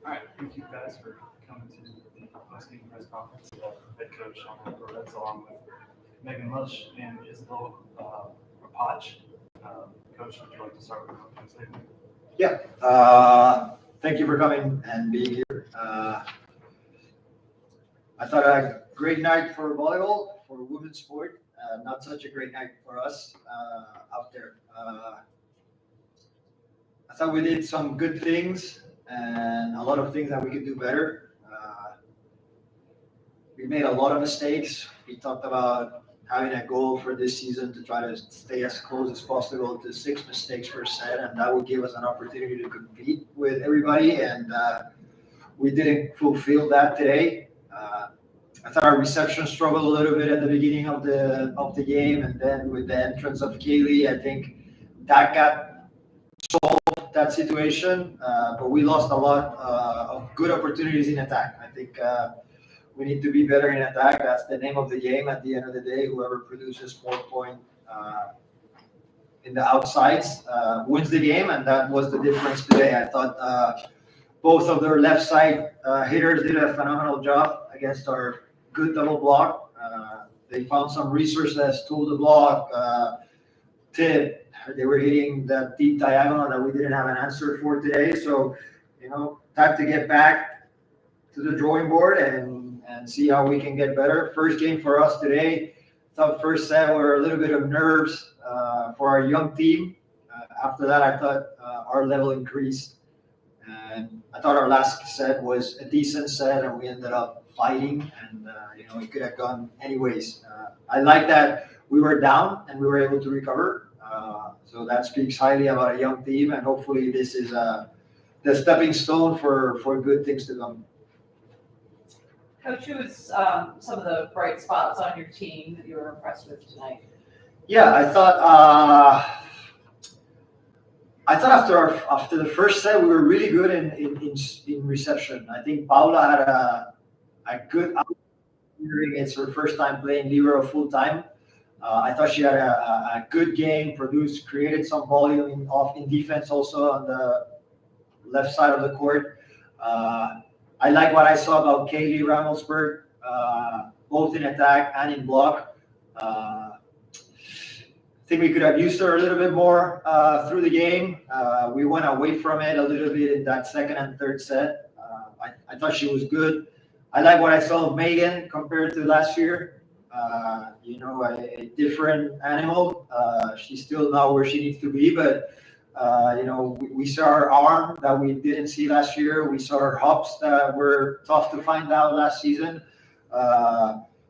All right, thank you guys for coming to the post-game press conference. Head coach Sean Perez, along with Megan Lush and Isabel Rapach. Coach, would you like to start with a opening statement? Yeah. Thank you for coming and being here. I thought I had a great night for volleyball, for women's sport. Not such a great night for us out there. I thought we did some good things and a lot of things that we could do better. We made a lot of mistakes. We talked about having a goal for this season to try to stay as close as possible to 6 mistakes per set, and that would give us an opportunity to compete with everybody. And we didn't fulfill that today. I thought our reception struggled a little bit at the beginning of the game, and then with the entrance of Kaylee, I think that got solved that situation. But we lost a lot of good opportunities in attack. I think we need to be better in attack. That's the name of the game at the end of the day. Whoever produces more point in the outsides wins the game, and that was the difference today. I thought both of their left side hitters did a phenomenal job against our good double block. They found some resources to the block, tip. They were hitting that deep diagonal that we didn't have an answer for today. So, time to get back to the drawing board and see how we can get better. First game for us today. Thought first set were a little bit of nerves for our young team. After that, I thought our level increased. And I thought our last set was a decent set, and we ended up fighting, and it could have gone anyways. I like that we were down and we were able to recover. So that speaks highly about a young team, and hopefully this is the stepping stone for good things to come. Coach, who was some of the bright spots on your team that you were impressed with tonight? Yeah, I thought after the first set we were really good in reception. I think Paula had a good considering it's her first time playing libero full time. I thought she had a good game, created some volume in defense also on the left side of the court. I like what I saw about Kaylee Ramelsberg, both in attack and in block. I think we could have used her a little bit more through the game. We went away from it a little bit in that second and third set. I thought she was good. I like what I saw of Megan compared to last year. A different animal. She's still not where she needs to be, but we saw her arm that we didn't see last year. We saw her hops that were tough to find out last season.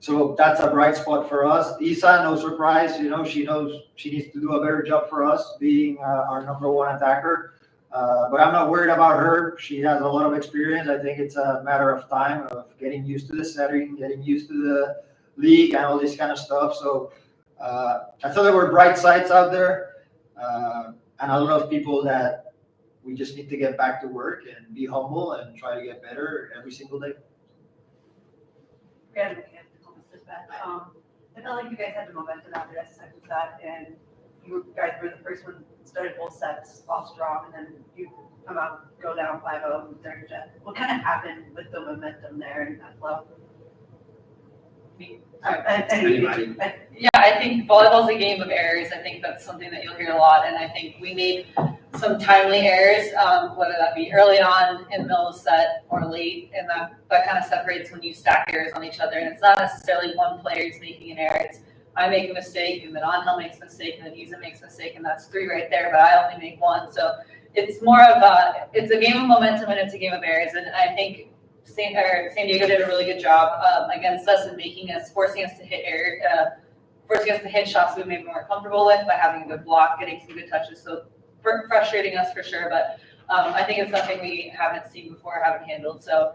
So that's a bright spot for us. Isa, no surprise, she knows she needs to do a better job for us, being our number one attacker. But I'm not worried about her. She has a lot of experience. I think it's a matter of time of getting used to the setting, getting used to the league and all this kind of stuff. So I thought there were bright sides out there, and a lot of people that we just need to get back to work and be humble and try to get better every single day. I felt like you guys had the momentum after that second set, and you guys were the first one started both sets off strong, and then you come out, go down 5-0 in the third set. What kind of happened with the momentum there and that flow? Yeah, I think volleyball's a game of errors. I think that's something that you'll hear a lot, and I think we made some timely errors, whether that be early on in the middle of the set or late, and that kind of separates when you stack errors on each other. And it's not necessarily one player is making an error. It's I make a mistake, and then Angel makes a mistake, and then Isa makes a mistake, and that's 3 right there, but I only make 1. So it's more of it's a game of momentum and it's a game of errors, and I think San Diego did a really good job against us and forcing us to hit shots we may be more comfortable with by having a good block, getting some good touches. So frustrating us for sure, but I think it's something we haven't seen before, haven't handled. So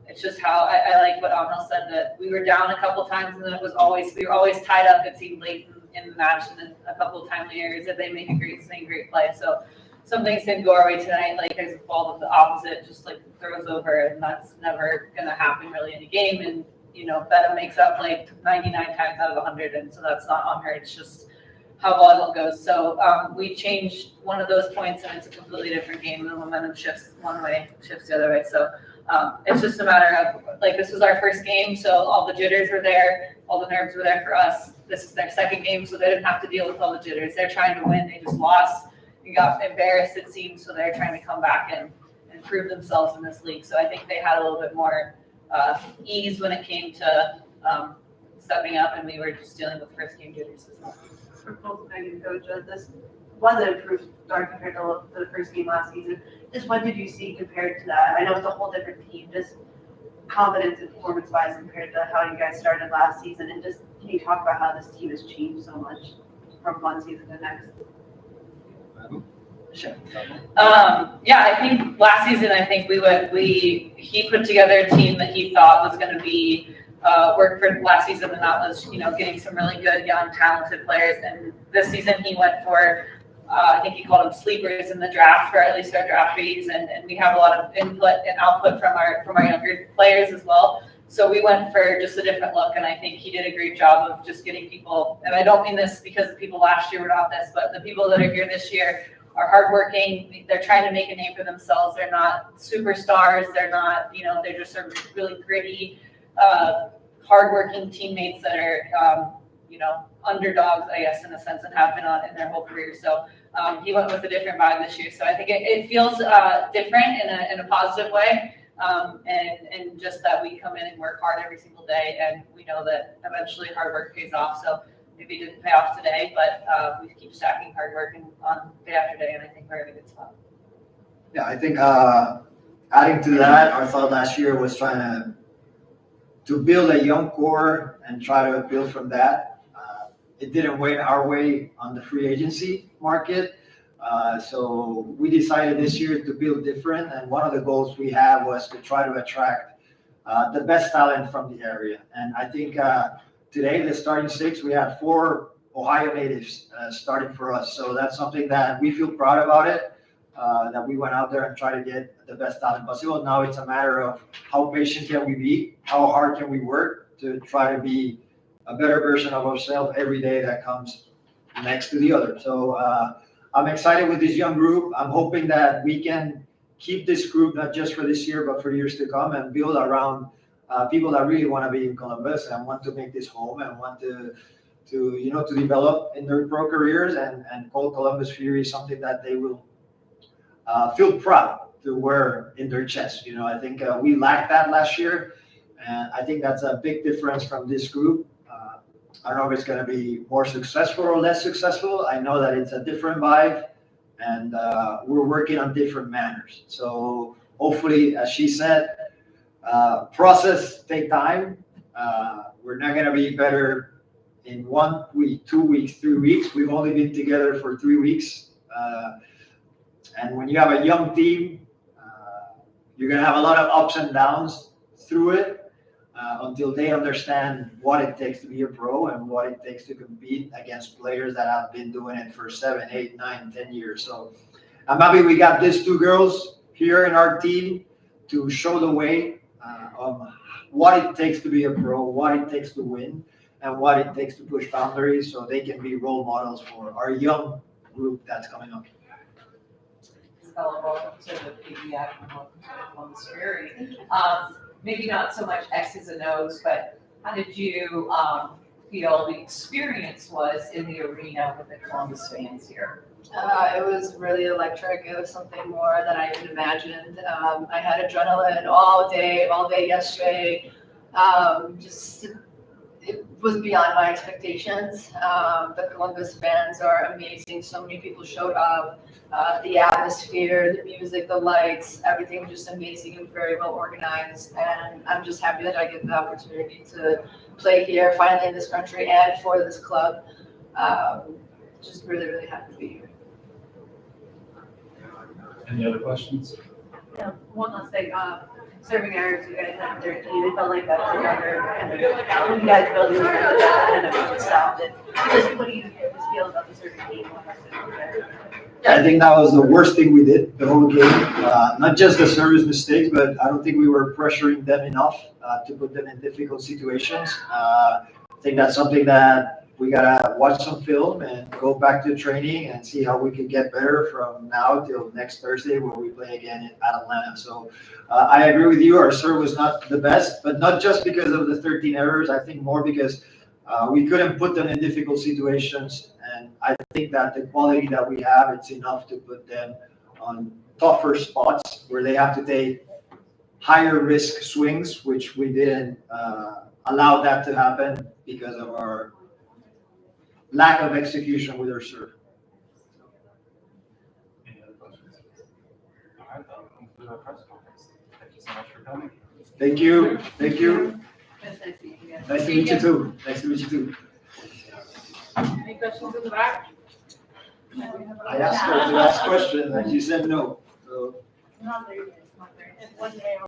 it's just how I like what Angel said, that we were down a couple times and then we were always tied up, it seemed, late in the match, and then a couple of timely errors that they make a great play. So some things didn't go our way tonight. Like there's a ball that the opposite just like throws over, and that's never going to happen really in a game. And Beta makes that play 99 times out of 100, and so that's not on her. It's just how volleyball goes. So we changed one of those points, and it's a completely different game. The momentum shifts one way, shifts the other way. So it's just a matter of, like, this was our first game, so all the jitters were there, all the nerves were there for us. This is their second game, so they didn't have to deal with all the jitters. They're trying to win. They just lost. We got embarrassed, it seems, so they're trying to come back and prove themselves in this league. So I think they had a little bit more ease when it came to stepping up, and we were just dealing with first game jitters as well. For both Megan and Coach, this was an improved start compared to the first game last season. Just what did you see compared to that? I know it's a whole different team, just confidence and performance-wise compared to how you guys started last season, and just can you talk about how this team has changed so much from one season to the next? Sure. I think last season, he put together a team that he thought was going to be work for last season, and that was, getting some really good, young, talented players. And this season he went for, I think he called them sleepers in the draft, for at least our draftees, and we have a lot of input and output from our younger players as well. So we went for just a different look, and I think he did a great job of just getting people, and I don't mean this because the people last year were not this, but the people that are here this year are hardworking. They're trying to make a name for themselves. They're not superstars. They're not, they're just sort of really gritty, hardworking teammates that are, underdogs, I guess, in a sense, and have been on in their whole career. So he went with a different vibe this year. So I think it feels different in a positive way. And just that we come in and work hard every single day, and we know that eventually hard work pays off. So maybe it didn't pay off today, but we keep stacking hard work on day after day, and I think we're in a good spot. Yeah, I think adding to that, our thought last year was trying to build a young core and try to build from that. It didn't went our way on the free agency market. So we decided this year to build different. And one of the goals we had was to try to attract the best talent from the area. And I think today, the starting six, we had 4 Ohio natives starting for us. So that's something that we feel proud about it, that we went out there and tried to get the best talent possible. Now it's a matter of how patient can we be, how hard can we work to try to be a better version of ourselves every day that comes next to the other. So I'm excited with this young group. I'm hoping that we can keep this group, not just for this year, but for years to come, and build around people that really want to be in Columbus and want to make this home and want to develop in their pro careers and call Columbus Fury something that they will feel proud to wear in their chest. I think we lacked that last year, and I think that's a big difference from this group. I don't know if it's going to be more successful or less successful. I know that it's a different vibe, and we're working on different manners. So hopefully, as she said, process take time. We're not going to be better in 1 week, 2 weeks, 3 weeks. We've only been together for 3 weeks. And when you have a young team, you're going to have a lot of ups and downs through it until they understand what it takes to be a pro and what it takes to compete against players that have been doing it for 7, 8, 9, 10 years. So I'm happy we got these 2 girls here in our team to show the way of what it takes to be a pro, what it takes to win, and what it takes to push boundaries so they can be role models for our young group that's coming up. Welcome to the PBI Columbus Fury. Maybe not so much X's and O's, but how did you feel the experience was in the arena with the Columbus fans here? It was really electric. It was something more than I even imagined. I had adrenaline all day yesterday. It was beyond my expectations. The Columbus fans are amazing. So many people showed up. The atmosphere, the music, the lights, everything was just amazing and very well organized. And I'm just happy that I get the opportunity to play here finally in this country and for this club. Just really, really happy to be here. Any other questions? Yeah, one last thing. Serving errors, you guys had 13. It felt like that was another kind of, when you guys building that kind of stopped it. Just what do you feel about the serving team? Yeah, I think that was the worst thing we did the whole game. Not just the service mistakes, but I don't think we were pressuring them enough to put them in difficult situations. I think that's something that we gotta watch some film and go back to training and see how we can get better from now till next Thursday where we play again at Atlanta. So I agree with you. Our serve was not the best, but not just because of the 13 errors. I think more because we couldn't put them in difficult situations. And I think that the quality that we have, it's enough to put them on tougher spots where they have to take higher risk swings, which we didn't allow that to happen because of our lack of execution with our serve. Any other questions? All right, that'll conclude our press conference. Thank you so much for coming. Thank you. Thank you. It's nice to meet you guys. Nice to meet you too. Nice to meet you too. Any questions in the back? I asked her to ask questions and she said no. So Not there yet. It's one day.